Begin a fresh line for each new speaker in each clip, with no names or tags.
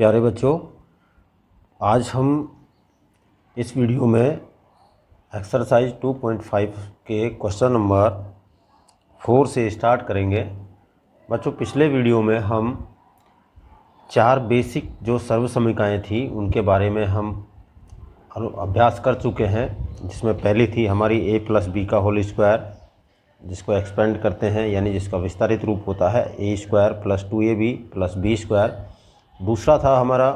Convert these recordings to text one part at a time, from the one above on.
प्यारे बच्चों, आज हम इस वीडियो में एक्सरसाइज 2.5 के क्वेश्चन नंबर 4 से स्टार्ट करेंगे। बच्चों, पिछले वीडियो में हम 4 बेसिक जो सर्वसमीकाएँ थी उनके बारे में हम अभ्यास कर चुके हैं, जिसमें पहली थी हमारी a + b का होल स्क्वायर, जिसको एक्सपेंड करते हैं यानी जिसका विस्तारित रूप होता है a² + 2ab + b²। दूसरा था हमारा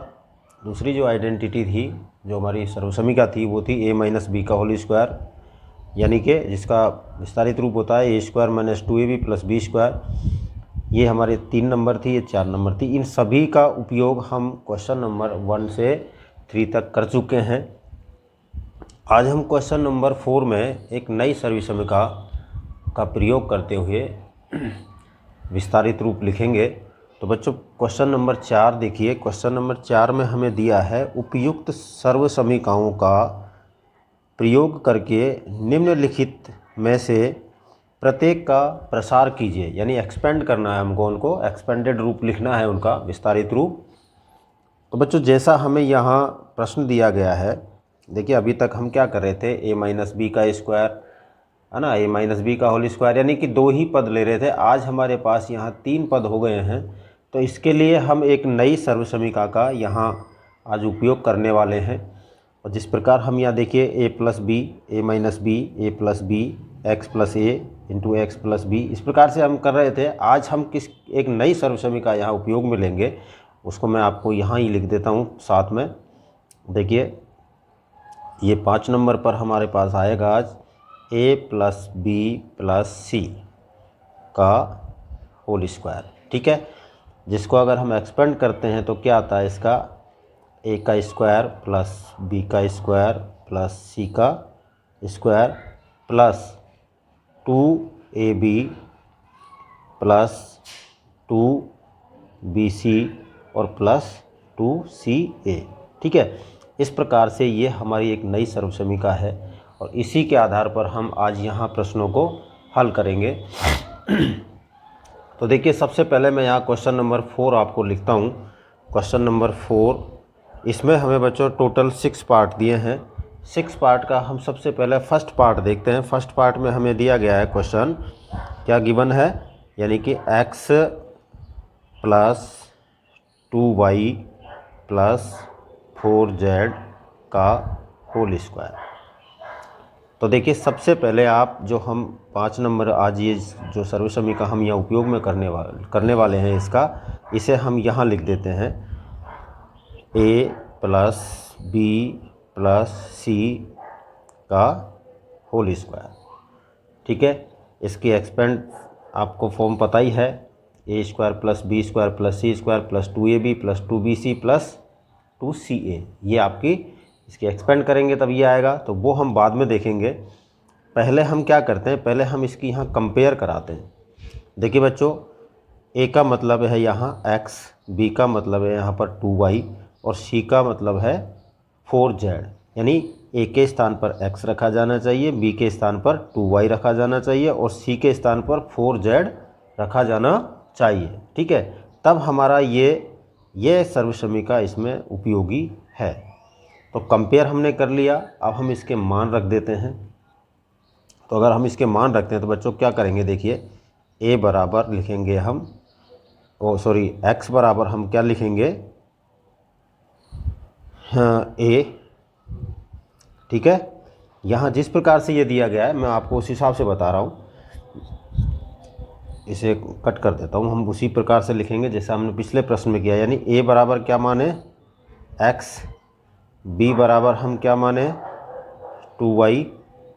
दूसरी जो आइडेंटिटी थी, जो हमारी सर्वसमीका थी, वो थी a - b का होल स्क्वायर, यानी कि जिसका विस्तारित रूप होता है a² - 2ab + b²। ये हमारे 3 नंबर थी, ये 4 नंबर थी। इन सभी का उपयोग हम क्वेश्चन नंबर 1 से 3 तक कर चुके हैं। आज हम क्वेश्चन नंबर 4 में एक नई सर्वसमीका का प्रयोग करते हुए विस्तारित रूप लिखेंगे। तो बच्चों, क्वेश्चन नंबर 4 देखिए। क्वेश्चन नंबर 4 में हमें दिया है उपयुक्त सर्वसमीकाओं का प्रयोग करके निम्नलिखित में से प्रत्येक का प्रसार कीजिए, यानी एक्सपेंड करना है हमको, उनको एक्सपेंडेड रूप लिखना है, उनका विस्तारित रूप। तो बच्चों, जैसा हमें यहाँ प्रश्न दिया गया है, देखिए अभी तक हम क्या कर रहे थे, a - b का स्क्वायर है ना, a - b का होल स्क्वायर, यानी कि 2 ही पद ले रहे थे। आज हमारे पास यहाँ 3 पद हो गए हैं, तो इसके लिए हम एक नई सर्वसमीका का यहाँ आज उपयोग करने वाले हैं। और जिस प्रकार हम यहाँ देखिए a + b, a - b, a + b, x + a × x + b, इस प्रकार से हम कर रहे थे। आज हम एक नई सर्वसमीका यहाँ उपयोग में लेंगे, उसको मैं आपको यहाँ ही लिख देता हूँ साथ में। देखिए, ये 5 नंबर पर हमारे पास आएगा आज a + b + c का होल स्क्वायर, ठीक है। जिसको अगर हम एक्सपेंड करते हैं तो क्या आता है, इसका a का स्क्वायर + b का स्क्वायर + c का स्क्वायर + 2ab + 2bc और +2ca, ठीक है। इस प्रकार से ये हमारी एक नई सर्वसमीका है और इसी के आधार पर हम आज यहाँ प्रश्नों को हल करेंगे। तो देखिए, सबसे पहले मैं यहाँ क्वेश्चन नंबर 4 आपको लिखता हूँ। क्वेश्चन नंबर 4, इसमें हमें बच्चों टोटल 6 पार्ट दिए हैं। 6 पार्ट का हम सबसे पहले फर्स्ट पार्ट देखते हैं। फर्स्ट पार्ट में हमें दिया गया है क्वेश्चन, क्या गिवन है, यानी कि x + 2y + 4z का होल स्क्वायर। तो देखिए, सबसे पहले आप जो हम 5 नंबर आज ये जो सर्वसमीका हम यहाँ उपयोग में करने वाले हैं, इसे हम यहाँ लिख देते हैं a + b + c का होल स्क्वायर, ठीक है। इसकी एक्सपेंड आपको फॉर्म पता ही है, a² + b² + c² + 2ab + 2bc + 2ca। ये आपकी इसकी एक्सपेंड करेंगे तब ये आएगा, तो वो हम बाद में देखेंगे। पहले हम क्या करते हैं, पहले हम इसकी यहाँ कंपेयर कराते हैं। देखिए बच्चों, a का मतलब है यहाँ x, b का मतलब है यहाँ पर 2y और c का मतलब है 4z, यानी a के स्थान पर x रखा जाना चाहिए, b के स्थान पर 2y रखा जाना चाहिए और c के स्थान पर 4z रखा जाना चाहिए, ठीक है। तब हमारा ये सर्वसमीका इसमें उपयोगी है। तो कंपेयर हमने कर लिया, अब हम इसके मान रख देते हैं। तो अगर हम इसके मान रखते हैं तो बच्चों क्या करेंगे, देखिए a बराबर लिखेंगे हम, x बराबर हम क्या लिखेंगे, a, ठीक है। यहाँ जिस प्रकार से ये दिया गया है मैं आपको उस हिसाब से बता रहा हूँ, इसे कट कर देता हूँ। हम उसी प्रकार से लिखेंगे जैसा हमने पिछले प्रश्न में किया, यानी a बराबर क्या माने x, b बराबर हम क्या माने 2y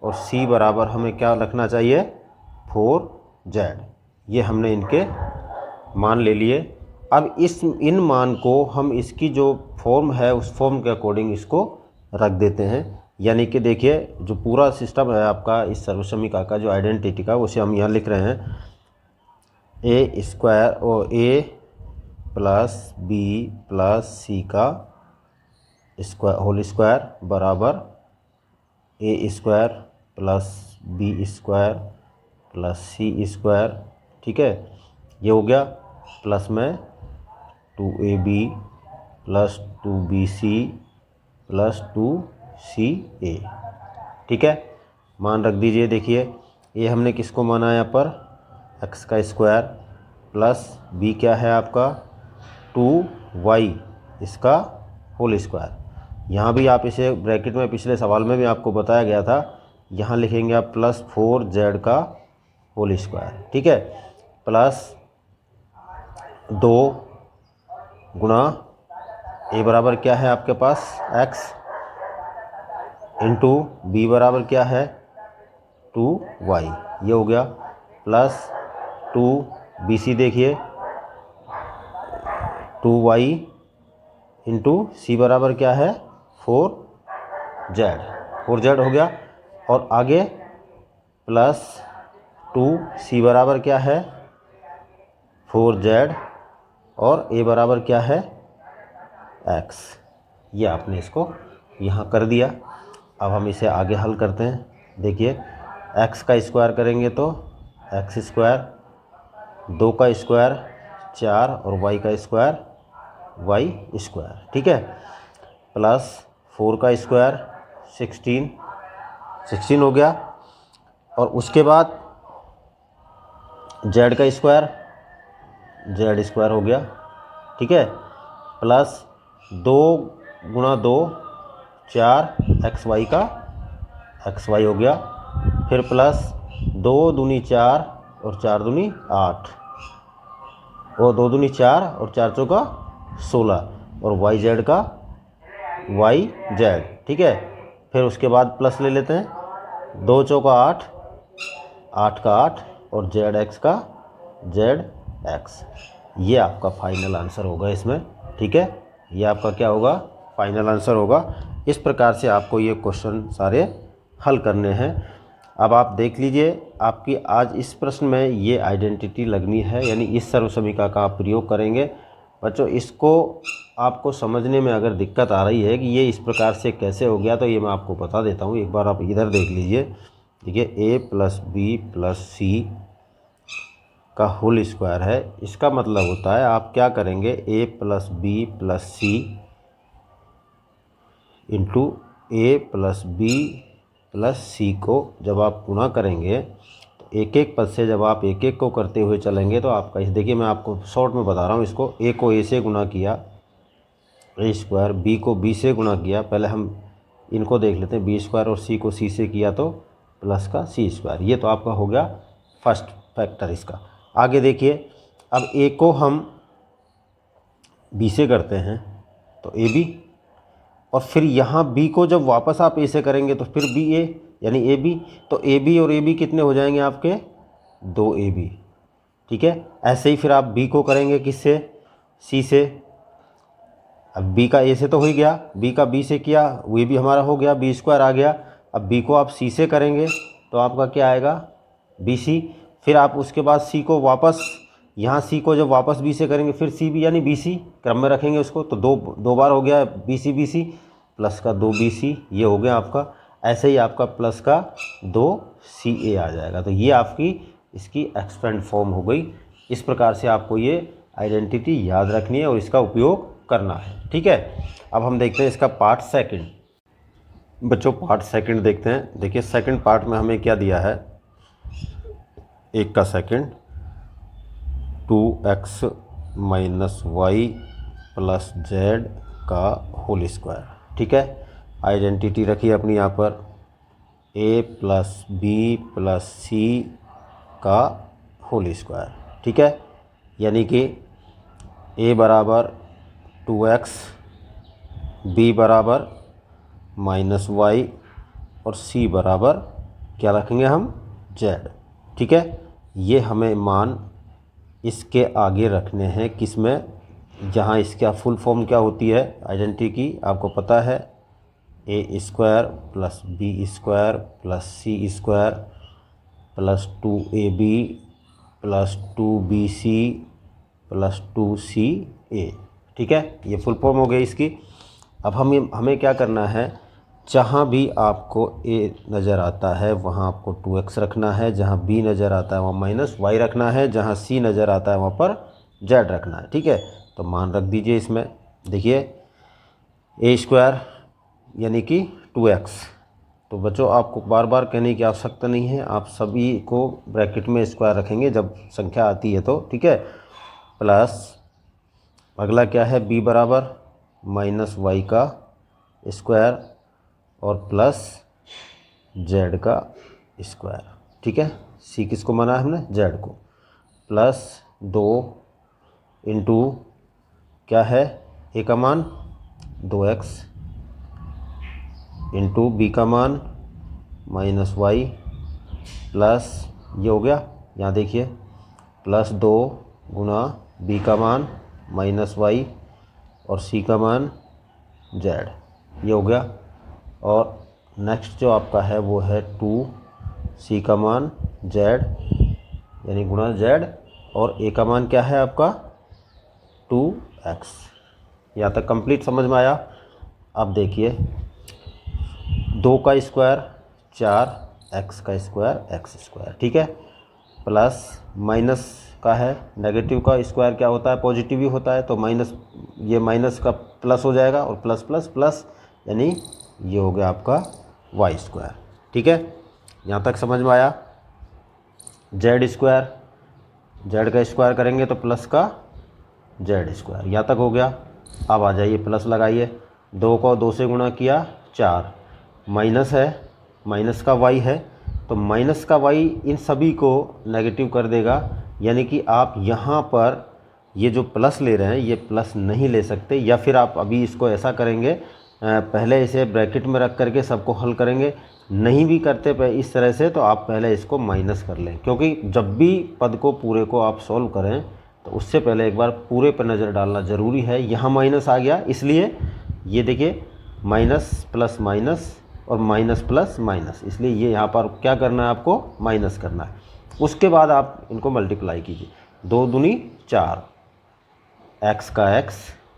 और c बराबर हमें क्या रखना चाहिए 4z। ये हमने इनके मान ले लिए। अब इन मान को हम इसकी जो फॉर्म है उस फॉर्म के अकॉर्डिंग इसको रख देते हैं। यानी कि देखिए, जो पूरा सिस्टम है आपका इस सर्वसमीका का, जो आइडेंटिटी का, उसे हम यहाँ लिख रहे हैं a² और a + b + c का होल स्क्वायर बराबर a² + b² + c², ठीक है। ये हो गया, प्लस में 2ab plus 2BC plus 2CA। ठीक है, मान रख दीजिए। देखिए ये हमने किसको माना है यहाँ पर, x का स्क्वायर प्लस b क्या है आपका 2y इसका होल स्क्वायर। यहाँ भी आप इसे ब्रैकेट में पिछले सवाल में भी आपको बताया गया था, यहाँ लिखेंगे आप प्लस 4z का होल स्क्वायर। ठीक है, प्लस 2 गुणा a बराबर क्या है आपके पास x इंटू b बराबर क्या है 2y, ये हो गया। प्लस 2BC देखिए 2y इंटू c बराबर क्या है 4z हो गया। और आगे प्लस 2c बराबर क्या है 4z और a बराबर क्या है x। ये आपने इसको यहाँ कर दिया। अब हम इसे आगे हल करते हैं। देखिए x का स्क्वायर करेंगे तो x स्क्वायर, 2 का स्क्वायर 4 और y का स्क्वायर y स्क्वायर। ठीक है, प्लस 4 का स्क्वायर 16 हो गया। और उसके बाद z का स्क्वायर z स्क्वायर हो गया। ठीक है, प्लस 2 गुणा 2 4xy का xy हो गया। फिर प्लस 2 दूनी 4 और 4 दूनी 8 और 2 दूनी 4 और 4 चौका 16 और yz का yz। ठीक है, फिर उसके बाद प्लस ले लेते हैं, 2 चौका 8, 8 का 8 और zx का zx। ये आपका फाइनल आंसर होगा इसमें। ठीक है, ये आपका क्या होगा फाइनल आंसर होगा। इस प्रकार से आपको ये क्वेश्चन सारे हल करने हैं। अब आप देख लीजिए, आपकी आज इस प्रश्न में ये आइडेंटिटी लगनी है, यानी इस सर्वसमीका का आप प्रयोग करेंगे। बच्चों इसको आपको समझने में अगर दिक्कत आ रही है कि ये इस प्रकार से कैसे हो गया, तो ये मैं आपको बता देता हूँ। एक बार आप इधर देख लीजिए। देखिए a plus B plus c का होल स्क्वायर है। इसका मतलब होता है आप क्या करेंगे, a plus B plus C into a plus B plus C को जब आप गुणा करेंगे तो एक एक पद से जब आप एक एक को करते हुए चलेंगे तो आपका, इस देखिए मैं आपको शॉर्ट में बता रहा हूँ इसको। a को a से गुणा किया a स्क्वायर, b को b से गुणा किया, पहले हम इनको देख लेते हैं, b स्क्वायर, और c को c से किया तो प्लस का c स्क्वायर। ये तो आपका हो गया फर्स्ट फैक्टर इसका। आगे देखिए, अब a को हम b से करते हैं तो a b, और फिर यहाँ b को जब वापस आप a से करेंगे तो फिर b a यानी a b, तो a b और a b कितने हो जाएंगे आपके 2ab। ठीक है, ऐसे ही फिर आप b को करेंगे किससे, c से। अब b का a से तो हो ही गया, b का b से किया वो भी हमारा हो गया, b स्क्वायर आ गया। अब b को आप c से करेंगे तो आपका क्या आएगा bc। फिर आप उसके बाद c को वापस, यहाँ c को जब वापस b से करेंगे फिर c भी यानी bc क्रम में रखेंगे उसको, तो दो बार हो गया bc प्लस का 2bc, ये हो गया आपका। ऐसे ही आपका प्लस का 2ca आ जाएगा। तो ये आपकी इसकी एक्सपेंड फॉर्म हो गई। इस प्रकार से आपको ये आइडेंटिटी याद रखनी है और इसका उपयोग करना है। ठीक है, अब हम देखते हैं इसका पार्ट सेकंड। बच्चों पार्ट सेकंड देखते हैं। देखिए सेकंड पार्ट में हमें क्या दिया है, 1 का second 2x minus y plus z का होल स्क्वायर। ठीक है, आइडेंटिटी रखिए अपनी यहाँ पर, a plus B plus c का होल स्क्वायर। ठीक है, यानी कि a बराबर 2x, b बराबर माइनस वाई और c बराबर क्या रखेंगे हम z। ठीक है, ये हमें मान इसके आगे रखने हैं किस में, जहाँ इसका फुल फॉर्म क्या होती है आइडेंटिटी की आपको पता है, a square plus b square plus c square plus 2ab plus 2bc plus 2ca। ठीक है, ये फुल फॉर्म हो गई इसकी। अब हमें क्या करना है, जहाँ भी आपको a नज़र आता है वहाँ आपको 2x रखना है, जहाँ b नज़र आता है वहाँ माइनस y रखना है, जहाँ c नज़र आता है वहाँ पर z रखना है। ठीक है, तो मान रख दीजिए इसमें। देखिए ए स्क्वायर यानी कि 2x। तो बच्चों आपको बार बार कहने की आवश्यकता नहीं है, आप सभी को ब्रैकेट में स्क्वायर रखेंगे जब संख्या आती है तो, ठीक है। प्लस अगला क्या है, b बराबर माइनस वाई का स्क्वायर और प्लस z का स्क्वायर, ठीक है। c किसको माना है हमने, z को। प्लस 2 इंटू क्या है, a का मान 2x इंटू बी का मान माइनस वाई प्लस ये हो गया, यहाँ देखिए प्लस 2 गुना बी का मान माइनस वाई और सी का मान जेड, ये हो गया। और नेक्स्ट जो आपका है वो है 2 सी का मान जेड यानी गुना जेड और ए का मान क्या है आपका 2x। यहाँ तक कंप्लीट समझ में आया। अब देखिए 2 का स्क्वायर 4, x का स्क्वायर x स्क्वायर, ठीक है। प्लस माइनस का है, नेगेटिव का स्क्वायर क्या होता है, पॉजिटिव ही होता है, तो माइनस, ये माइनस का प्लस हो जाएगा और प्लस प्लस प्लस यानी ये हो गया आपका y स्क्वायर, ठीक है। यहाँ तक समझ में आया। z स्क्वायर, z का स्क्वायर करेंगे तो प्लस का z स्क्वायर, यहाँ तक हो गया। अब आ जाइए प्लस लगाइए, 2 को 2 से गुणा किया 4, माइनस है, माइनस का y है तो माइनस का y इन सभी को नेगेटिव कर देगा, यानी कि आप यहाँ पर ये जो प्लस ले रहे हैं ये प्लस नहीं ले सकते, या फिर आप अभी इसको ऐसा करेंगे, पहले इसे ब्रैकेट में रख करके सबको हल करेंगे। नहीं भी करते इस तरह से तो आप पहले इसको माइनस कर लें, क्योंकि जब भी पद को पूरे को आप सॉल्व करें तो उससे पहले एक बार पूरे पर नज़र डालना ज़रूरी है। यहाँ माइनस आ गया इसलिए ये देखिए माइनस प्लस माइनस और माइनस प्लस माइनस, इसलिए ये यहाँ पर क्या करना है आपको, माइनस करना है। उसके बाद आप इनको मल्टीप्लाई कीजिए, 2 दूनी 4, x का x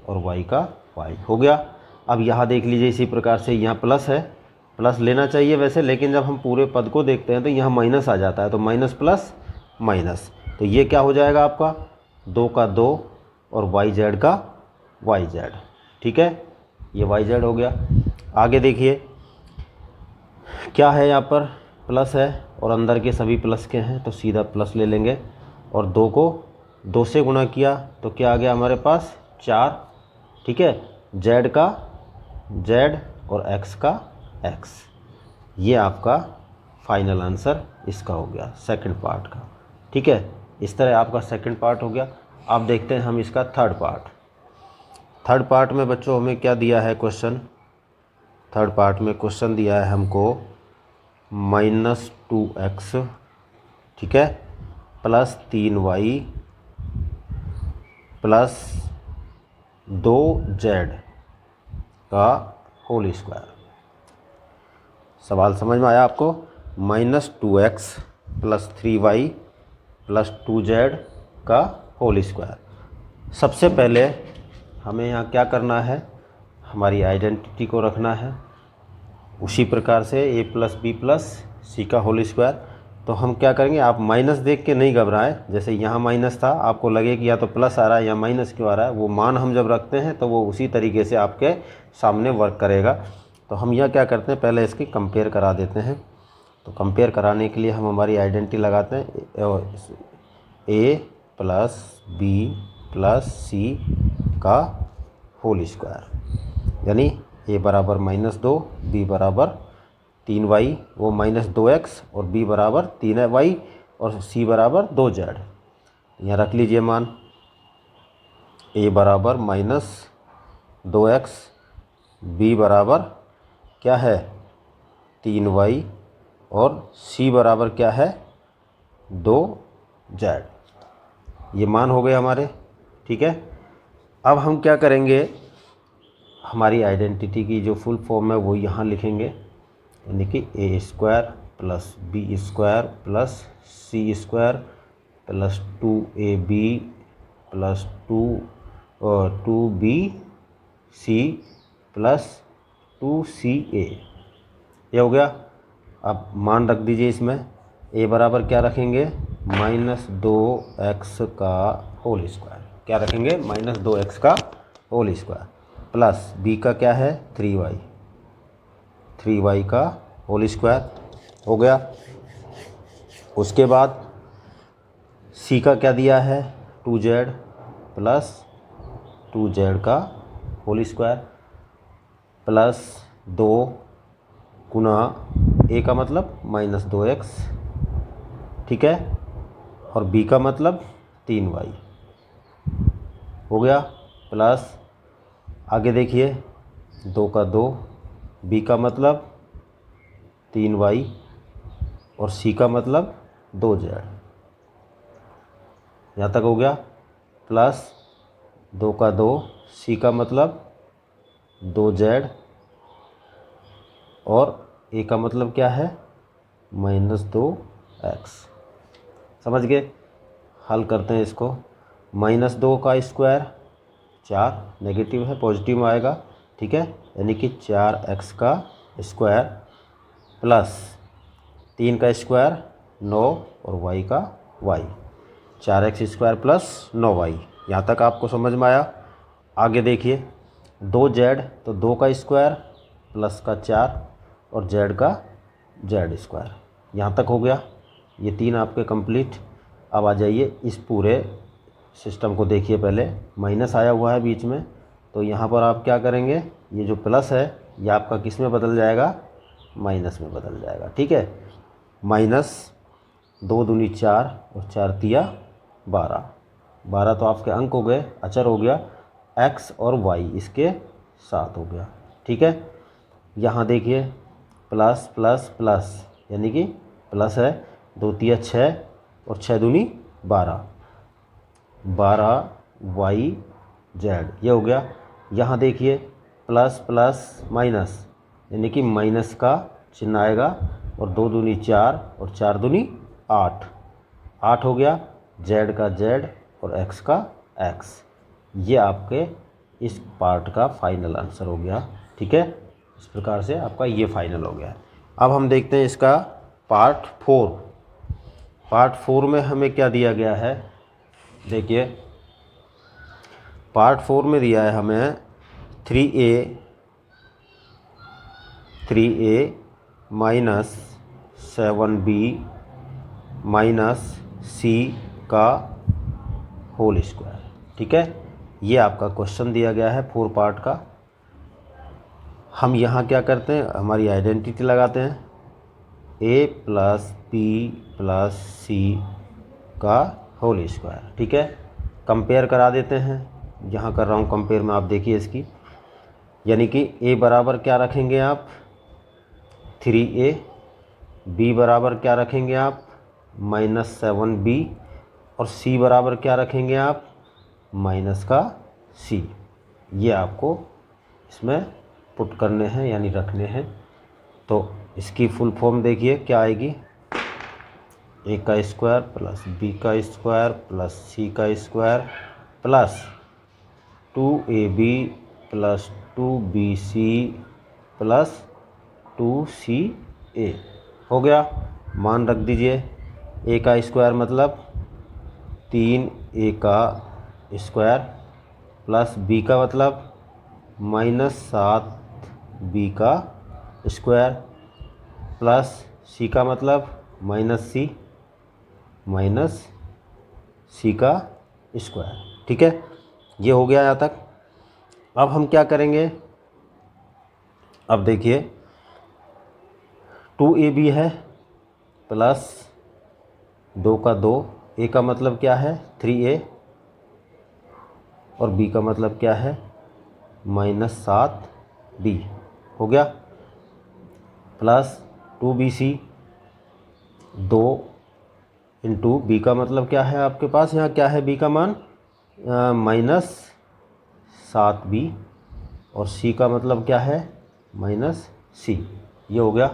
और y का y हो गया। अब यहाँ देख लीजिए इसी प्रकार से यहाँ प्लस है, प्लस लेना चाहिए वैसे, लेकिन जब हम पूरे पद को देखते हैं तो यहाँ माइनस आ जाता है, तो माइनस प्लस माइनस, तो ये क्या हो जाएगा आपका 2 का 2 और yz का yz, ठीक है। ये yz हो गया। आगे देखिए क्या है, यहाँ पर प्लस है और अंदर के सभी प्लस के हैं तो सीधा प्लस ले लेंगे, और 2 को 2 से गुणा किया तो क्या आ गया हमारे पास 4, ठीक है। z का z और x का x, ये आपका फाइनल आंसर इसका हो गया सेकंड पार्ट का, ठीक है। इस तरह आपका सेकंड पार्ट हो गया। अब देखते हैं हम इसका थर्ड पार्ट। थर्ड पार्ट में बच्चों हमें क्या दिया है क्वेश्चन, थर्ड पार्ट में क्वेश्चन दिया है हमको -2x, ठीक है, प्लस 3y प्लस 2z का होल स्क्वायर। सवाल समझ में आया आपको, -2x plus 3y plus 2z का होल स्क्वायर। सबसे पहले हमें यहाँ क्या करना है, हमारी आइडेंटिटी को रखना है, उसी प्रकार से a plus B plus c का होल स्क्वायर। तो हम क्या करेंगे, आप माइनस देख के नहीं घबराएं, जैसे यहाँ माइनस था आपको लगे कि या तो प्लस आ रहा है या माइनस क्यों आ रहा है, वो मान हम जब रखते हैं तो वो उसी तरीके से आपके सामने वर्क करेगा। तो हम यह क्या करते हैं, पहले इसकी कंपेयर करा देते हैं। तो कंपेयर कराने के लिए हम हमारी आइडेंटिटी लगाते हैं, a plus B plus c का होल स्क्वायर, यानी a बराबर -2, b बराबर 3y, वो -2x और b बराबर 3y और c बराबर 2z। यहाँ रख लीजिए मान, a बराबर -2x, b बराबर क्या है 3y और c बराबर क्या है 2z। ये मान हो गए हमारे, ठीक है। अब हम क्या करेंगे, हमारी आइडेंटिटी की जो फुल फॉर्म है वो यहाँ लिखेंगे, यानी कि a square plus b square plus c square plus 2ab plus 2bc plus 2ca, ये हो गया। अब मान रख दीजिए इसमें, a बराबर क्या रखेंगे -2x का होल स्क्वायर, क्या रखेंगे -2x का होल स्क्वायर। प्लस बी का क्या है 3y, 3y का होल स्क्वायर हो गया। उसके बाद सी का क्या दिया है 2z प्लस 2z का होल स्क्वायर प्लस 2 गुना ए का मतलब -2x, ठीक है, और बी का मतलब 3y हो गया। प्लस आगे देखिए 2 का 2, बी का मतलब 3y और सी का मतलब 2z, यहाँ तक हो गया। प्लस 2 का 2, सी का मतलब 2z और ए का मतलब क्या है -2x। समझ गए? हल करते हैं इसको। -2 का स्क्वायर 4, नेगेटिव है पॉजिटिव में आएगा, ठीक है, यानी कि 4x का स्क्वायर प्लस 3 का स्क्वायर 9 और y का y, 4x square plus 9y। यहाँ तक आपको समझ में आया? आगे देखिए 2z, तो 2 का स्क्वायर प्लस का 4 और z का z स्क्वायर, यहाँ तक हो गया। ये 3 आपके कंप्लीट। अब आ जाइए इस पूरे सिस्टम को देखिए। पहले माइनस आया हुआ है बीच में, तो यहाँ पर आप क्या करेंगे, ये जो प्लस है ये आपका किस में बदल जाएगा, माइनस में बदल जाएगा, ठीक है। -2 दूनी 4 और 4 तिया 12, 12 तो आपके अंक हो गए, अचर हो गया, x और y इसके साथ हो गया, ठीक है। यहाँ देखिए प्लस प्लस प्लस, यानी कि प्लस है, 2 तिया 6 और 6 दूनी 12, 12y z, ये हो गया। यहाँ देखिए प्लस प्लस माइनस, यानी कि माइनस का चिन्ह आएगा, और 2 दूनी 4 और 4 दूनी 8, 8 हो गया, z का z और x का x। ये आपके इस पार्ट का फाइनल आंसर हो गया, ठीक है। इस प्रकार से आपका ये फाइनल हो गया। अब हम देखते हैं इसका पार्ट 4। पार्ट 4 में हमें क्या दिया गया है, देखिए पार्ट 4 में दिया है हमें 3a minus 7b minus c का होल स्क्वायर, ठीक है। ये आपका क्वेश्चन दिया गया है 4 पार्ट का। हम यहाँ क्या करते हैं, हमारी आइडेंटिटी लगाते हैं, a plus b plus c का होल स्क्वायर, ठीक है। कंपेयर करा देते हैं, यहाँ कर रहा हूँ कंपेयर में, आप देखिए इसकी, यानी कि a बराबर क्या रखेंगे आप 3a, b बराबर क्या रखेंगे आप -7b, और c बराबर क्या रखेंगे आप माइनस का c। ये आपको इसमें पुट करने हैं, यानी रखने हैं। तो इसकी फुल फॉर्म देखिए क्या आएगी, a का स्क्वायर प्लस b का स्क्वायर प्लस c का square plus 2ab plus 2bc plus 2ca हो गया। मान रख दीजिए, a का स्क्वायर मतलब 3a का स्क्वायर प्लस b का मतलब -7b का स्क्वायर प्लस c का मतलब -c का स्क्वायर, ठीक है। ये हो गया यहाँ तक। अब हम क्या करेंगे, अब देखिए 2ab है प्लस 2 का 2, a का मतलब क्या है 3a और b का मतलब क्या है -7b हो गया, प्लस 2bc, 2 इंटू b का मतलब क्या है आपके पास, यहाँ क्या है b का मान -7b, और c का मतलब क्या है -c। ये हो गया।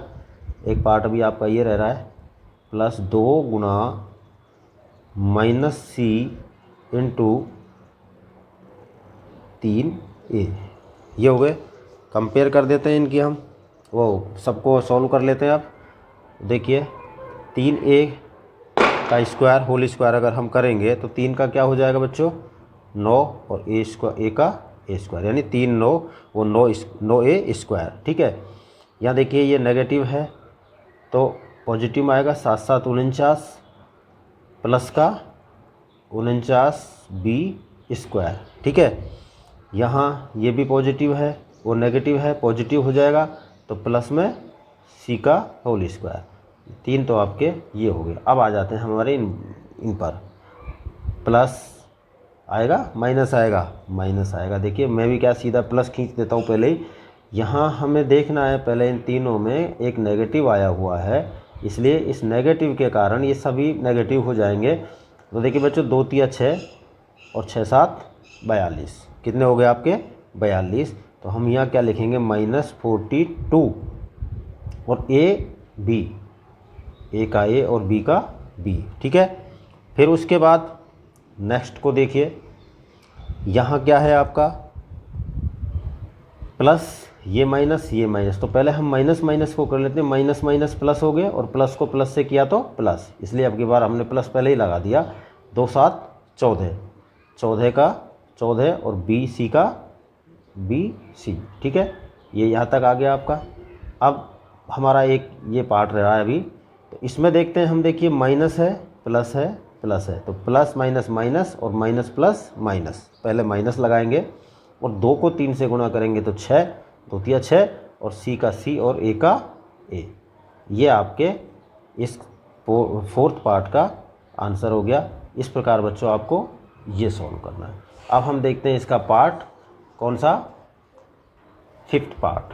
एक पार्ट अभी आपका ये रह रहा है, प्लस 2 गुना -c इंटू 3a, ये हो गए। कंपेयर कर देते हैं इनकी, हम वो सबको सॉल्व कर लेते हैं। अब देखिए 3a का स्क्वायर होल स्क्वायर अगर हम करेंगे तो 3 का क्या हो जाएगा बच्चों 9, और a का ए स्क्वायर, यानी 3 9 वो 9 ए स्क्वायर। ठीक है, यहाँ देखिए ये नेगेटिव है तो पॉजिटिव में आएगा 7 7 49 प्लस का 49 बी स्क्वायर। ठीक है, यहाँ ये भी पॉजिटिव है, वो नेगेटिव है, पॉजिटिव हो जाएगा तो प्लस में सी का होल स्क्वायर। 3 तो आपके ये हो गए। अब आ जाते हैं हमारे इन पर, प्लस आएगा माइनस आएगा। देखिए मैं भी क्या सीधा प्लस खींच देता हूँ पहले ही। यहाँ हमें देखना है पहले इन तीनों में एक नेगेटिव आया हुआ है, इसलिए इस नेगेटिव के कारण ये सभी नेगेटिव हो जाएंगे। तो देखिए बच्चों 2 3 6 और 6 7 42, कितने हो गए आपके 42। तो हम यहाँ क्या लिखेंगे -42 और ए का ए और बी का बी। ठीक है, फिर उसके बाद नेक्स्ट को देखिए, यहाँ क्या है आपका प्लस ये माइनस। तो पहले हम माइनस माइनस को कर लेते हैं, माइनस माइनस प्लस हो गए और प्लस को प्लस से किया तो प्लस, इसलिए अब की बार हमने प्लस पहले ही लगा दिया। 2 7 14, 14 का 14 और बी सी का बी सी। ठीक है, ये यहाँ तक आ गया आपका। अब हमारा एक ये पार्ट रहा है अभी, तो इसमें देखते हैं हम। देखिए माइनस है प्लस है, तो प्लस माइनस माइनस और माइनस प्लस माइनस, पहले माइनस लगाएंगे और 2 को 3 से गुणा करेंगे तो 6, 2 3 6 और सी का सी और ए का ए। ये आपके इस 4th पार्ट का आंसर हो गया। इस प्रकार बच्चों आपको ये सॉल्व करना है। अब हम देखते हैं इसका पार्ट कौन सा, 5th पार्ट।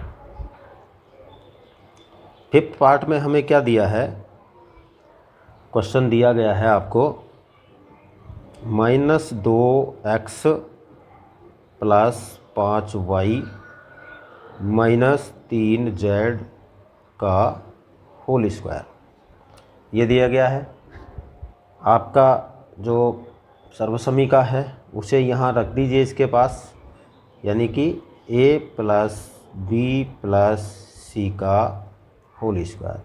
5th पार्ट में हमें क्या दिया है, क्वेश्चन दिया गया है आपको -2x प्लस 5y -3z का होल स्क्वायर, ये दिया गया है। आपका जो सर्वसमीका है उसे यहाँ रख दीजिए इसके पास, यानी कि a plus B plus c का होल स्क्वायर।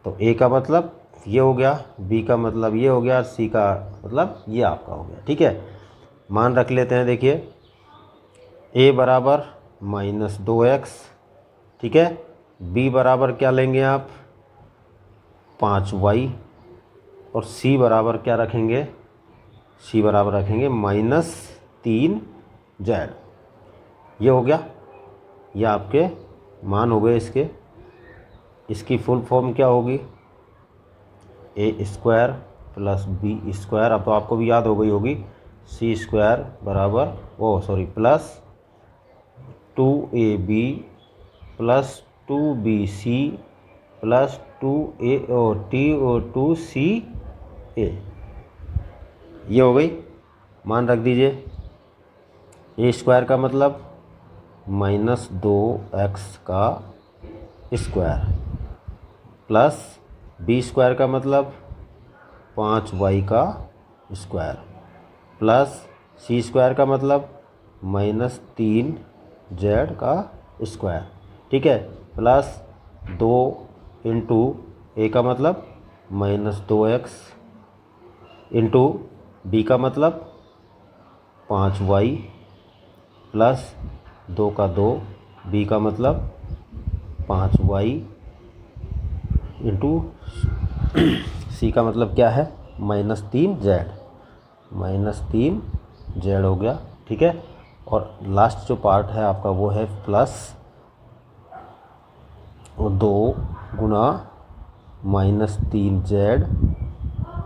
तो a का मतलब ये हो गया, b का मतलब ये हो गया, c का मतलब ये आपका हो गया। ठीक है, मान रख लेते हैं। देखिए a बराबर -2x, ठीक है, b बराबर क्या लेंगे आप 5y और c बराबर क्या रखेंगे, c बराबर रखेंगे -3z। ये हो गया, ये आपके मान हो गए इसकी फुल फॉर्म क्या होगी, ए स्क्वायर प्लस बी स्क्वायर, अब तो आपको भी याद हो गई होगी, सी स्क्वायर बराबर plus 2ab plus 2bc plus 2ac, ये हो गई। मान रख दीजिए, ए स्क्वायर का मतलब -2x का स्क्वायर प्लस बी स्क्वायर का मतलब 5y का स्क्वायर प्लस सी स्क्वायर का मतलब -3z का स्क्वायर। ठीक है, प्लस 2 इंटू ए का मतलब -2x इंटू बी का मतलब 5y प्लस 2 का 2, बी का मतलब 5y इंटू सी का मतलब क्या है -3z हो गया। ठीक है, और लास्ट जो पार्ट है आपका वो है प्लस 2 गुना -3z,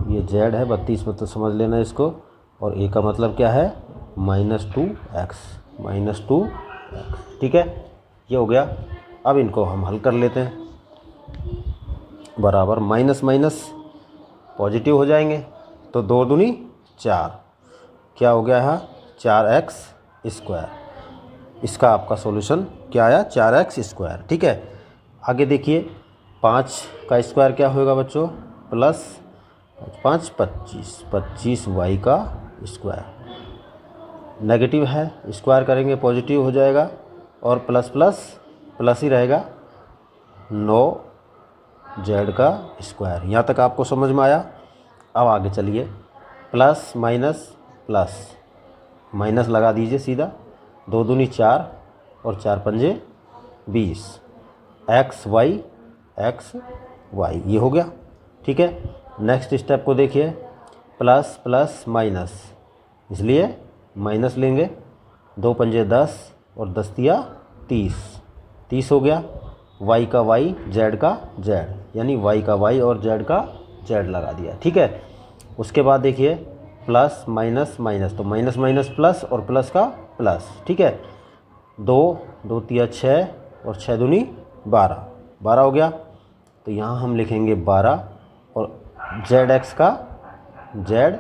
ये z है 32 मतलब समझ लेना इसको, और a का मतलब क्या है -2x। ठीक है, ये हो गया। अब इनको हम हल कर लेते हैं, बराबर माइनस माइनस पॉजिटिव हो जाएंगे, तो 2 दूनी 4, क्या हो गया है 4x स्क्वायर। इसका आपका सॉल्यूशन क्या आया 4x स्क्वायर। ठीक है, आगे देखिए 5 का स्क्वायर क्या होगा बच्चों, प्लस 5 25y का स्क्वायर, नेगेटिव है स्क्वायर करेंगे पॉजिटिव हो जाएगा, और प्लस प्लस प्लस ही रहेगा 9z का स्क्वायर। यहाँ तक आपको समझ में आया। अब आगे चलिए, प्लस माइनस प्लस माइनस लगा दीजिए सीधा, 2 दूनी 4 और 4 पंजे 20, एक्स वाई ये हो गया। ठीक है, नेक्स्ट स्टेप को देखिए, प्लस प्लस माइनस, इसलिए माइनस लेंगे, 2 पंजे 10 और 10 तिया 30 हो गया। वाई का वाई, जेड का जेड, यानी वाई का वाई और जेड का जेड लगा दिया। ठीक है, उसके बाद देखिए प्लस माइनस माइनस, तो माइनस माइनस प्लस और प्लस का प्लस। ठीक है, 2 तिया 6 और 6 दूनी 12 हो गया। तो यहाँ हम लिखेंगे 12 और जेड एक्स का जेड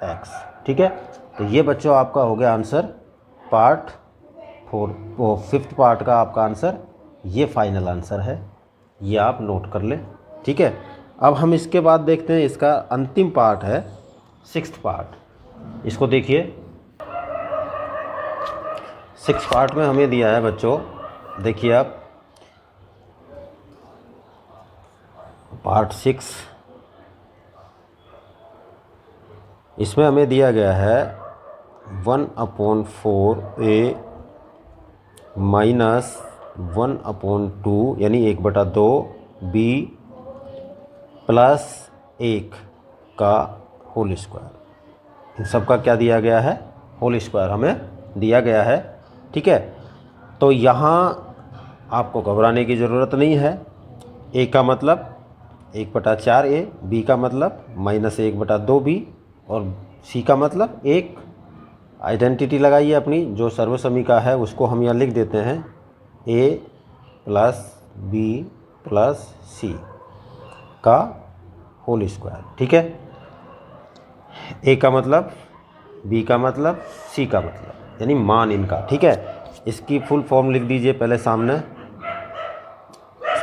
एक्स। ठीक है, तो ये बच्चों आपका हो गया आंसर पार्ट 4, वो 5th पार्ट का आपका आंसर, ये फाइनल आंसर है, ये आप नोट कर लें। ठीक है, अब हम इसके बाद देखते हैं, इसका अंतिम पार्ट है 6th पार्ट। इसको देखिए, 6th पार्ट में हमें दिया है बच्चों, देखिए आप पार्ट 6, इसमें हमें दिया गया है 1/4a माइनस 1/2 यानी 1/2 b प्लस 1 का होल स्क्वायर। इन सब का क्या दिया गया है, होल स्क्वायर हमें दिया गया है। ठीक है, तो यहाँ आपको घबराने की ज़रूरत नहीं है। a का मतलब 1/4a, b का मतलब -1/2b और c का मतलब 1। आइडेंटिटी लगाइए अपनी, जो सर्वसमी का है उसको हम यहाँ लिख देते हैं a plus b plus c का होल स्क्वायर। ठीक है, a का मतलब, b का मतलब, c का मतलब, यानी मान इनका। ठीक है, इसकी फुल फॉर्म लिख दीजिए पहले सामने।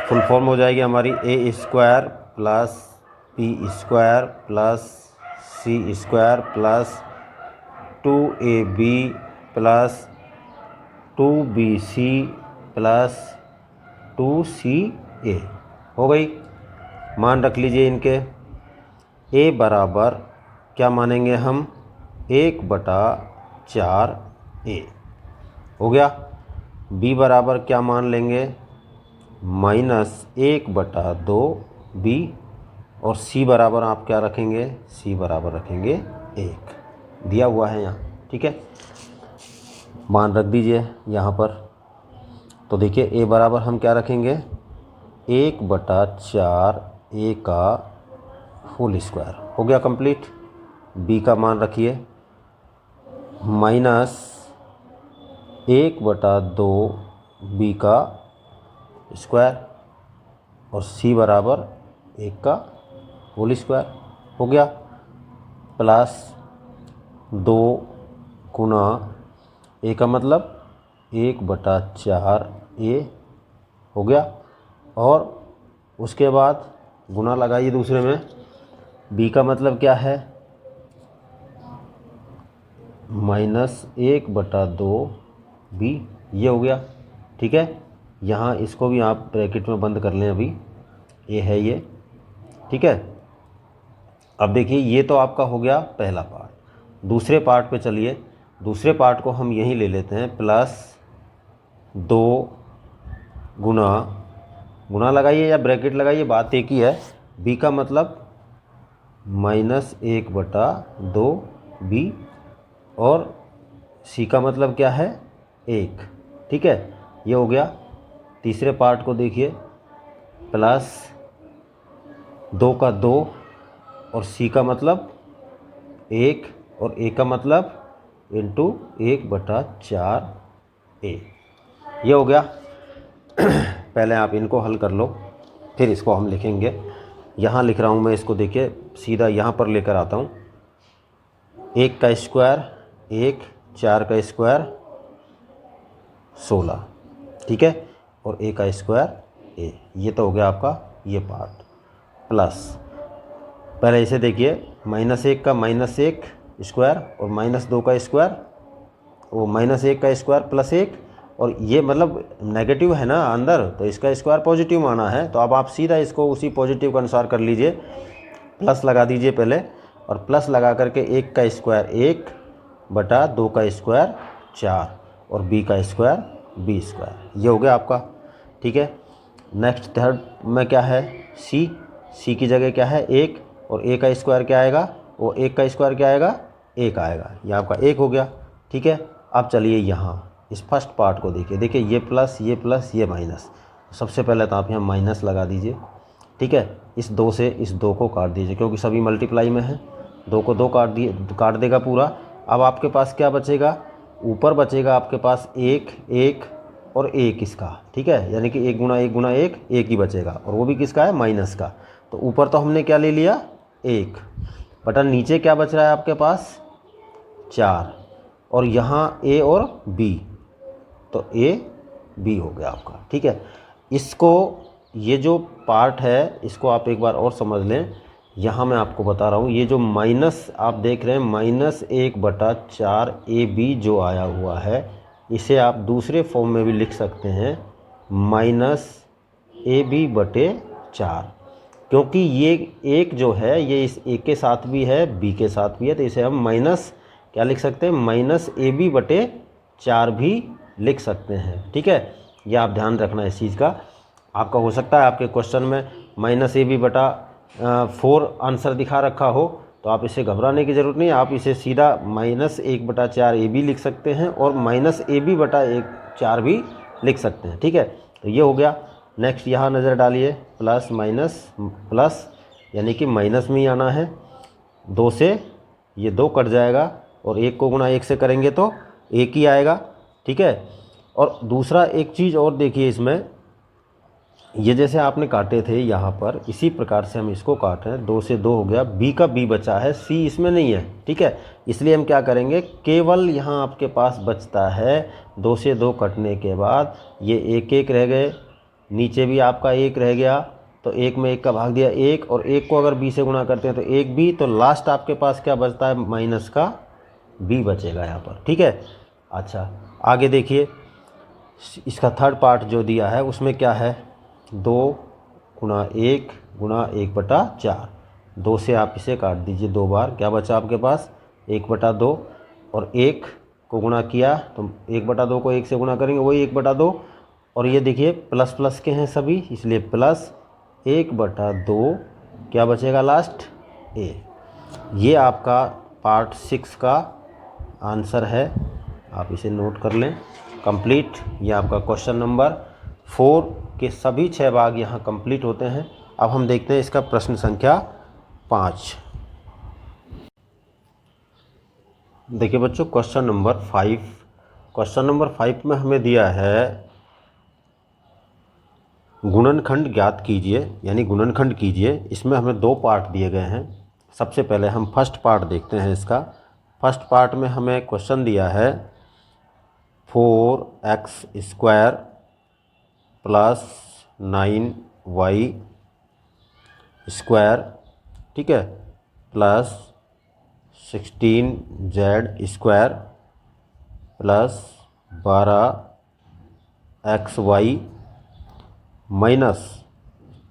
फुल फॉर्म हो जाएगी हमारी a² plus b² plus c² plus 2ab plus 2bc plus 2ca हो गई। मान रख लीजिए इनके। a बराबर क्या मानेंगे हम, 1/4a हो गया। b बराबर क्या मान लेंगे, -1/2b और c बराबर आप क्या रखेंगे, c बराबर रखेंगे 1, दिया हुआ है यहाँ। ठीक है, मान रख दीजिए यहाँ पर। तो देखिए a बराबर हम क्या रखेंगे, 1/4a का होल स्क्वायर हो गया कंप्लीट। b का मान रखिए -1/2b का स्क्वायर और c बराबर 1 का होल स्क्वायर हो गया, प्लस 2 गुना a का मतलब 1/4a हो गया, और उसके बाद गुना लगाइए दूसरे में। b का मतलब क्या है, -1/2b ये हो गया। ठीक है, यहाँ इसको भी आप ब्रैकेट में बंद कर लें, अभी ये है ये। ठीक है, अब देखिए ये तो आपका हो गया पहला पार्ट। दूसरे पार्ट पे चलिए, दूसरे पार्ट को हम यहीं ले लेते हैं, +2 गुना लगाइए या ब्रैकेट लगाइए, बात एक ही है। b का मतलब -1/2b और c का मतलब क्या है, 1। ठीक है, ये हो गया। तीसरे पार्ट को देखिए, +2 का 2 और c का मतलब 1 और a का मतलब × 1/4a, ये हो गया। पहले आप इनको हल कर लो, फिर इसको हम लिखेंगे। यहाँ लिख रहा हूँ मैं इसको, देखिए सीधा यहाँ पर लेकर आता हूँ। 1 का स्क्वायर 1, 4 का स्क्वायर 16, ठीक है, और a का स्क्वायर a, ये तो हो गया आपका ये पार्ट। प्लस पहले इसे देखिए, -1 का -1 स्क्वायर और -2 का स्क्वायर, वो -1 का स्क्वायर प्लस 1, और ये मतलब नेगेटिव है ना अंदर, तो इसका स्क्वायर पॉजिटिव माना है। तो अब आप सीधा इसको उसी पॉजिटिव के अनुसार कर लीजिए, प्लस लगा दीजिए पहले, और प्लस लगा करके 1 का स्क्वायर 1/2 का स्क्वायर 4, और b का स्क्वायर b स्क्वायर। ये हो गया आपका, ठीक है। नेक्स्ट थर्ड में क्या है, c की जगह क्या है 1, और a का स्क्वायर क्या आएगा, वो 1 का स्क्वायर क्या आएगा 1 आएगा, ये आपका 1 हो गया, ठीक है। अब चलिए यहाँ इस फर्स्ट पार्ट को देखिए ये प्लस ये माइनस। सबसे पहले तो आप यहाँ माइनस लगा दीजिए, ठीक है। इस 2 से इस 2 को काट दीजिए क्योंकि सभी मल्टीप्लाई में है, 2 को 2 काट देगा पूरा। अब आपके पास क्या बचेगा, ऊपर बचेगा आपके पास 1 और 1 इसका, ठीक है, यानी कि 1 गुना 1 ही बचेगा, और वो भी किसका है, माइनस का। तो ऊपर तो हमने क्या ले लिया 1, बटा नीचे क्या बच रहा है आपके पास 4, और यहाँ a और b, तो a b हो गया आपका, ठीक है। इसको ये जो पार्ट है इसको आप एक बार और समझ लें। यहाँ मैं आपको बता रहा हूँ, ये जो माइनस आप देख रहे हैं -1/4 AB जो आया हुआ है, इसे आप दूसरे फॉर्म में भी लिख सकते हैं -AB/4, क्योंकि ये एक जो है ये इस a के साथ भी है b के साथ भी है, तो इसे हम माइनस क्या लिख सकते हैं, -AB/4 भी लिख सकते हैं, ठीक है। ये आप ध्यान रखना इस चीज़ का। आपका हो सकता है आपके क्वेश्चन में -AB/4 आंसर दिखा रखा हो, तो आप इसे घबराने की ज़रूरत नहीं है, आप इसे सीधा -1/4 AB लिख सकते हैं और -AB/4 भी लिख सकते हैं, ठीक है। तो ये हो गया। नेक्स्ट यहाँ नज़र डालिए, प्लस माइनस प्लस, यानी कि माइनस में ही आना है, 2 से ये 2 कट जाएगा, और 1 को गुणा 1 से करेंगे तो 1 ही आएगा, ठीक है। और दूसरा एक चीज़ और देखिए इसमें, ये जैसे आपने काटे थे यहाँ पर, इसी प्रकार से हम इसको काट रहे हैं, 2 से 2 हो गया, b का b बचा है, c इसमें नहीं है, ठीक है। इसलिए हम क्या करेंगे, केवल यहाँ आपके पास बचता है 2 से 2 कटने के बाद ये 1 रह गए, नीचे भी आपका 1 रह गया, तो 1 में 1 का भाग दिया 1, और 1 को अगर b से गुणा करते हैं तो 1 b, तो लास्ट आपके पास क्या बचता है, माइनस का b बचेगा यहाँ पर, ठीक है। अच्छा आगे देखिए, इसका थर्ड पार्ट जो दिया है उसमें क्या है, 2 गुणा 1/4, 2 से आप इसे काट दीजिए 2 बार, क्या बचा आपके पास 1/2, और 1 को गुणा किया तो 1/2 को 1 से गुणा करेंगे वही 1/2, और ये देखिए प्लस प्लस के हैं सभी, इसलिए प्लस 1/2 क्या बचेगा लास्ट a। ये आपका पार्ट 6 का आंसर है, आप इसे नोट कर लें, कंप्लीट। ये आपका क्वेश्चन नंबर 4 के सभी 6 भाग यहाँ कंप्लीट होते हैं। अब हम देखते हैं इसका प्रश्न संख्या 5। देखिए बच्चों, क्वेश्चन नंबर 5 में हमें दिया है गुणनखंड ज्ञात कीजिए, यानी गुणनखंड कीजिए। इसमें हमें 2 पार्ट दिए गए हैं। सबसे पहले हम फर्स्ट पार्ट देखते हैं इसका। फर्स्ट पार्ट में हमें क्वेश्चन दिया है 4x² + 9y², ठीक है, plus 16z² + 12xy minus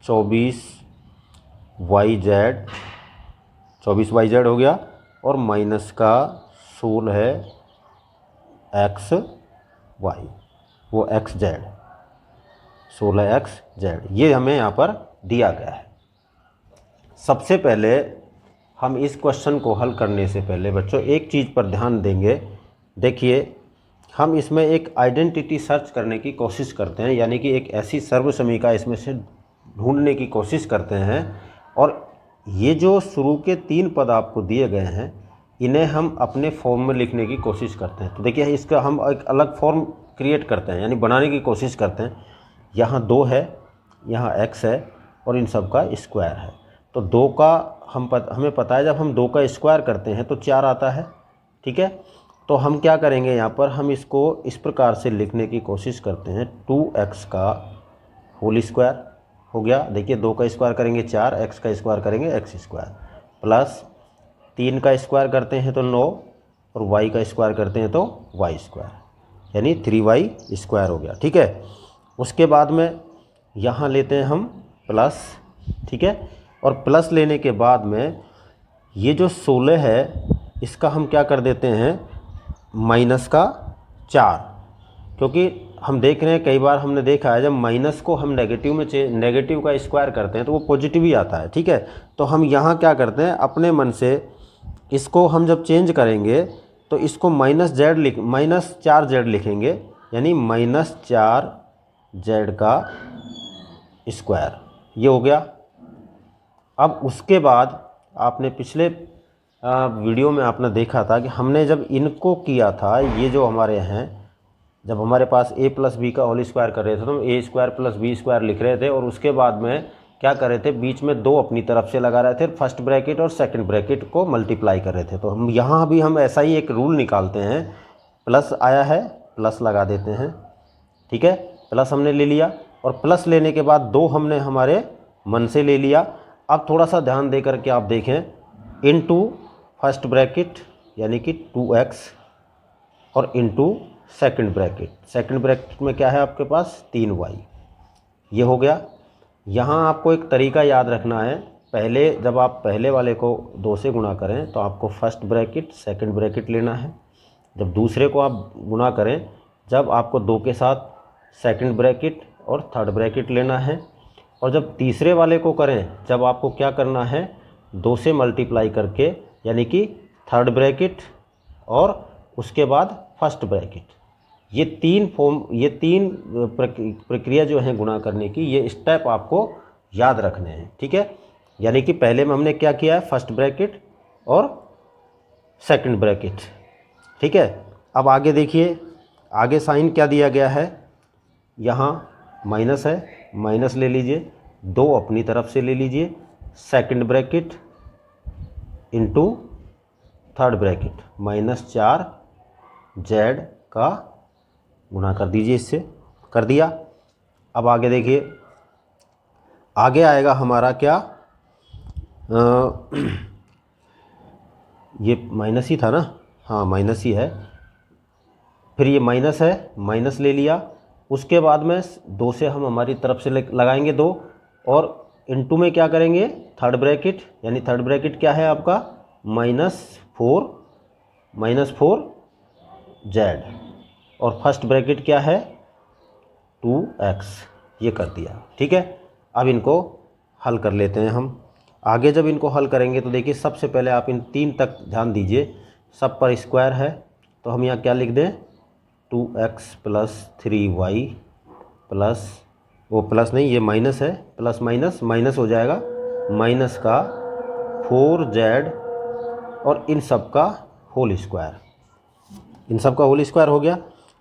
24yz हो गया, और माइनस का 16xy, वो xz, 16xz, ये हमें यहाँ पर दिया गया है। सबसे पहले हम इस क्वेश्चन को हल करने से पहले बच्चों एक चीज़ पर ध्यान देंगे। देखिए, हम इसमें एक आइडेंटिटी सर्च करने की कोशिश करते हैं, यानी कि एक ऐसी सर्वसमीका इसमें से ढूंढने की कोशिश करते हैं, और ये जो शुरू के 3 पद आपको दिए गए हैं इन्हें हम अपने फॉर्म में लिखने की कोशिश करते हैं। तो देखिए, इसका हम एक अलग फॉर्म क्रिएट करते हैं, यानी बनाने की कोशिश करते हैं। यहाँ 2 है, यहाँ x है, और इन सब का स्क्वायर है। तो 2 का हमें पता है, जब हम 2 का स्क्वायर करते हैं तो 4 आता है, ठीक है। तो हम क्या करेंगे, यहाँ पर हम इसको इस प्रकार से लिखने की कोशिश करते हैं, 2x का होल स्क्वायर हो गया। देखिए, 2 का स्क्वायर करेंगे 4, x का स्क्वायर करेंगे x², प्लस 3 का स्क्वायर करते हैं तो 9, और y का स्क्वायर करते हैं तो y², यानी 3y² हो गया, ठीक है। उसके बाद में यहाँ लेते हैं हम प्लस, ठीक है, और प्लस लेने के बाद में ये जो 16 है इसका हम क्या कर देते हैं, माइनस का 4, क्योंकि हम देख रहे हैं कई बार हमने देखा है जब माइनस को हम नेगेटिव में नेगेटिव का स्क्वायर करते हैं तो वो पॉजिटिव ही आता है, ठीक है। तो हम यहाँ क्या करते हैं, अपने मन से इसको हम जब चेंज करेंगे तो इसको -4z लिखेंगे, यानी -4z का स्क्वायर, ये हो गया। अब उसके बाद आपने पिछले वीडियो में आपने देखा था कि हमने जब इनको किया था, ये जो हमारे हैं, जब हमारे पास a + b का होल स्क्वायर कर रहे थे तो हम a² + b² लिख रहे थे और उसके बाद में क्या कर रहे थे, बीच में 2 अपनी तरफ से लगा रहे थे, फर्स्ट ब्रैकेट और सेकंड ब्रैकेट को मल्टीप्लाई कर रहे थे। तो हम यहाँ भी हम ऐसा ही एक रूल निकालते हैं, प्लस आया है प्लस लगा देते हैं, ठीक है। प्लस हमने ले लिया और प्लस लेने के बाद 2 हमने हमारे मन से ले लिया। अब थोड़ा सा ध्यान दे करके आप देखें, इनटू फर्स्ट ब्रैकेट यानी कि 2x और इनटू सेकंड ब्रैकेट में क्या है आपके पास 3y, ये हो गया। यहाँ आपको एक तरीका याद रखना है, पहले जब आप पहले वाले को 2 से गुणा करें तो आपको फर्स्ट ब्रैकेट सेकंड ब्रैकेट लेना है, जब दूसरे को आप गुणा करें जब आपको 2 के साथ सेकंड ब्रैकेट और थर्ड ब्रैकेट लेना है, और जब तीसरे वाले को करें जब आपको क्या करना है 2 से मल्टीप्लाई करके, यानी कि थर्ड ब्रैकेट और उसके बाद फर्स्ट ब्रैकेट। ये 3 प्रक्रिया जो है गुणा करने की, ये स्टेप आपको याद रखने हैं, ठीक है। यानी कि पहले में हमने क्या किया है, फर्स्ट ब्रैकेट और सेकंड ब्रैकेट, ठीक है। अब आगे देखिए, आगे साइन क्या दिया गया है, यहाँ माइनस है, माइनस ले लीजिए, 2 अपनी तरफ से ले लीजिए, second bracket into third bracket -4z का गुणा कर दीजिए, इससे कर दिया। अब आगे देखिए, आगे आएगा हमारा क्या, ये माइनस ही था ना, हाँ माइनस ही है, फिर ये माइनस है, माइनस ले लिया, उसके बाद में 2 से हम हमारी तरफ से लगाएंगे 2 और इनटू में क्या करेंगे थर्ड ब्रैकेट, यानी थर्ड ब्रैकेट क्या है आपका -4z और फर्स्ट ब्रैकेट क्या है 2x, ये कर दिया, ठीक है। अब इनको हल कर लेते हैं हम। आगे जब इनको हल करेंगे तो देखिए सबसे पहले आप इन 3 तक ध्यान दीजिए, सब पर स्क्वायर है तो हम यहाँ क्या लिख दें 2x + 3y प्लस, वो प्लस नहीं ये माइनस है, प्लस माइनस माइनस हो जाएगा, माइनस का 4z और इन सब का होल स्क्वायर, इन सब का होल स्क्वायर हो गया।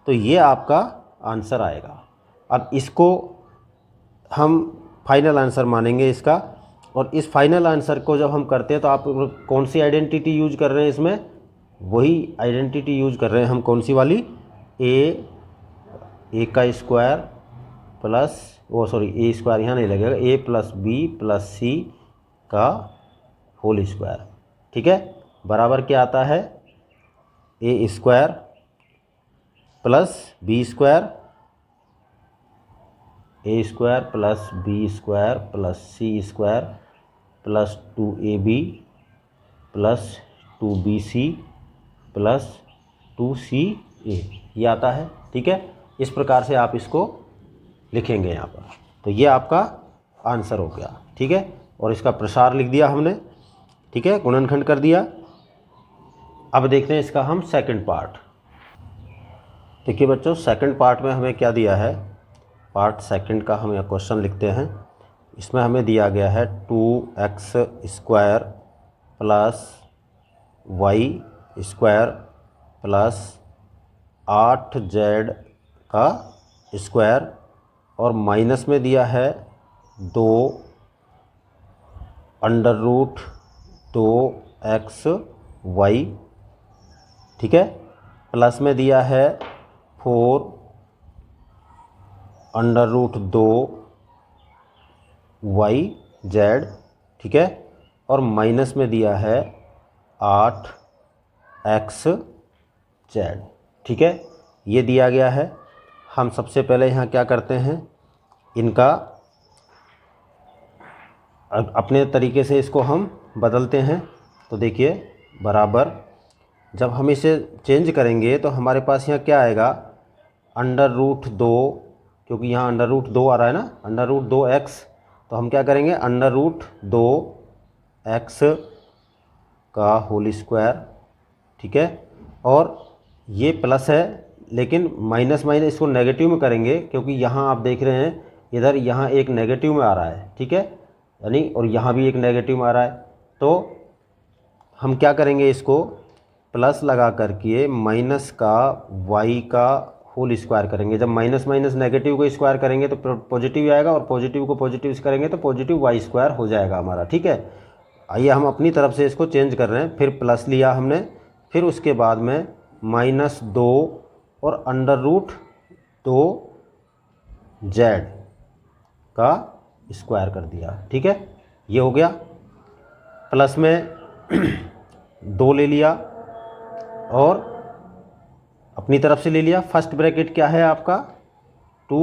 तो ये आपका आंसर आएगा। अब इसको हम फाइनल आंसर मानेंगे इसका, और इस फाइनल आंसर को जब हम करते हैं तो आप कौन सी आइडेंटिटी यूज कर रहे हैं इसमें, वही आइडेंटिटी यूज कर रहे हैं हम, कौन सी वाली, a का स्क्वायर प्लस a स्क्वायर यहाँ नहीं लगेगा, a + b + c का होल स्क्वायर, ठीक है, बराबर क्या आता है a² + b² a² + b² + c² + 2ab + 2bc + 2ca, ये आता है, ठीक है। इस प्रकार से आप इसको लिखेंगे यहाँ पर, तो ये आपका आंसर हो गया, ठीक है। और इसका प्रसार लिख दिया हमने, ठीक है, गुणनखंड कर दिया। अब देखते हैं इसका हम सेकंड पार्ट। देखिए बच्चों, सेकंड पार्ट में हमें क्या दिया है, पार्ट सेकंड का हम यहाँ क्वेश्चन लिखते हैं। इसमें हमें दिया गया है 2x² + y² + 8z का स्क्वायर, और माइनस में दिया है 2√2xy, ठीक है, प्लस में दिया है 4√2yz, ठीक है, और माइनस में दिया है 8xz, ठीक है, ये दिया गया है। हम सबसे पहले यहाँ क्या करते हैं, इनका अपने तरीके से इसको हम बदलते हैं। तो देखिए बराबर, जब हम इसे चेंज करेंगे तो हमारे पास यहाँ क्या आएगा, अंडर रूट 2, क्योंकि यहाँ अंडर रूट 2 आ रहा है ना, अंडर रूट 2x, तो हम क्या करेंगे अंडर रूट 2x का होल स्क्वायर, ठीक है। और ये प्लस है लेकिन माइनस माइनस इसको नेगेटिव में करेंगे, क्योंकि यहाँ आप देख रहे हैं इधर यहाँ एक नेगेटिव में आ रहा है, ठीक है, यानी और यहाँ भी एक नेगेटिव में आ रहा है। तो हम क्या करेंगे, इसको प्लस लगा करके माइनस का y का होल स्क्वायर करेंगे। जब माइनस माइनस नेगेटिव को स्क्वायर करेंगे तो पॉजिटिव आएगा, और पॉजिटिव को पॉजिटिव से करेंगे तो पॉजिटिव y स्क्वायर हो जाएगा हमारा, ठीक है। आइए हम अपनी तरफ से इसको चेंज कर रहे हैं। फिर प्लस लिया हमने, फिर उसके बाद में -2 और अंडर रूट 2z का स्क्वायर कर दिया, ठीक है। ये हो गया। प्लस में 2 ले लिया और अपनी तरफ से ले लिया। फर्स्ट ब्रैकेट क्या है आपका 2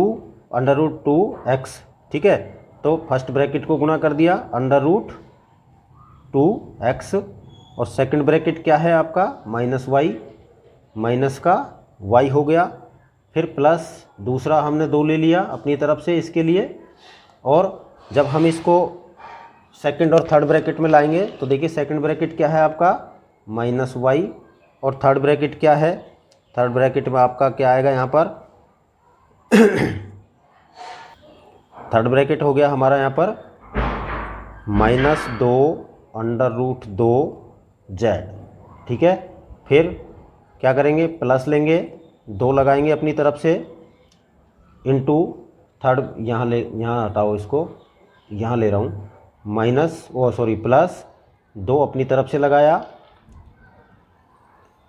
अंडर रूट 2x, ठीक है। तो फर्स्ट ब्रैकेट को गुणा कर दिया अंडर रूट 2x, और सेकंड ब्रैकेट क्या है आपका -y, माइनस का y हो गया। फिर प्लस दूसरा हमने 2 ले लिया अपनी तरफ से इसके लिए, और जब हम इसको सेकंड और थर्ड ब्रैकेट में लाएंगे तो देखिए सेकंड ब्रैकेट क्या है आपका -y, और थर्ड ब्रैकेट क्या है, थर्ड ब्रैकेट में आपका क्या आएगा यहाँ पर थर्ड ब्रैकेट हो गया हमारा यहाँ पर -2 अंडर रूट 2z, ठीक है। फिर क्या करेंगे, प्लस लेंगे, 2 लगाएंगे अपनी तरफ से, इनटू थर्ड, यहाँ हटाओ इसको, यहाँ ले रहा हूँ प्लस 2 अपनी तरफ से लगाया।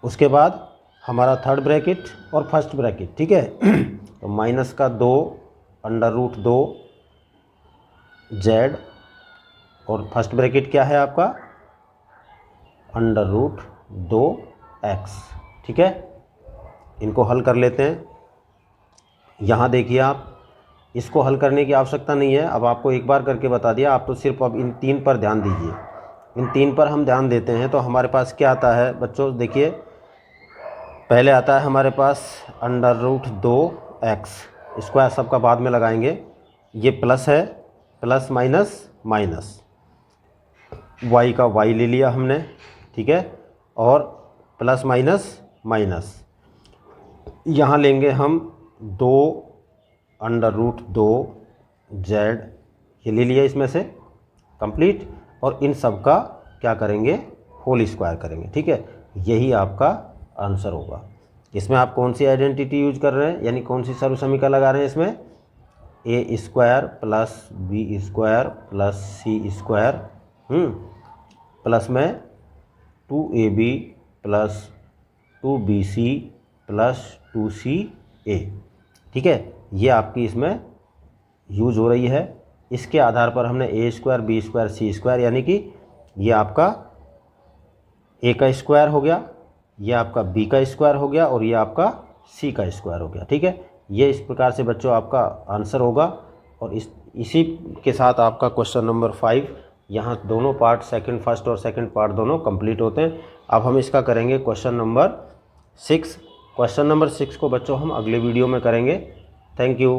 उसके बाद हमारा थर्ड ब्रैकेट और फर्स्ट ब्रैकेट, ठीक है। तो -2 अंडर रूट 2z, और फर्स्ट ब्रैकेट क्या है आपका अंडर रूट 2x, ठीक है। इनको हल कर लेते हैं। यहाँ देखिए आप, इसको हल करने की आवश्यकता नहीं है, अब आपको एक बार करके बता दिया, आप तो सिर्फ अब इन 3 पर ध्यान दीजिए। इन 3 पर हम ध्यान देते हैं तो हमारे पास क्या आता है बच्चों, देखिए पहले आता है हमारे पास अंडर रूट 2x स्क्वायर, सबका बाद में लगाएंगे। ये प्लस है, प्लस माइनस माइनस, y का y ले लिया हमने, ठीक है, और प्लस माइनस माइनस, यहाँ लेंगे हम 2 अंडर रूट 2z, ये ले लिया इसमें से कंप्लीट, और इन सब का क्या करेंगे होल स्क्वायर करेंगे, ठीक है। यही आपका आंसर होगा। इसमें आप कौन सी आइडेंटिटी यूज कर रहे हैं, यानी कौन सी सर्वसमीकरण लगा रहे हैं इसमें, a square plus b square plus c square plus में 2ab plus 2bc plus 2ca, ठीक है। ये आपकी इसमें यूज हो रही है। इसके आधार पर हमने a square b square c square, यानी कि ये आपका a का स्क्वायर हो गया, ये आपका b का स्क्वायर हो गया, और ये आपका c का स्क्वायर हो गया, ठीक है। ये इस प्रकार से बच्चों आपका आंसर होगा। और इसी के साथ आपका क्वेश्चन नंबर 5, यहाँ दोनों पार्ट फर्स्ट और सेकंड पार्ट दोनों कंप्लीट होते हैं। अब हम इसका करेंगे क्वेश्चन नंबर 6। क्वेश्चन नंबर 6 को बच्चों हम अगले वीडियो में करेंगे। Thank you.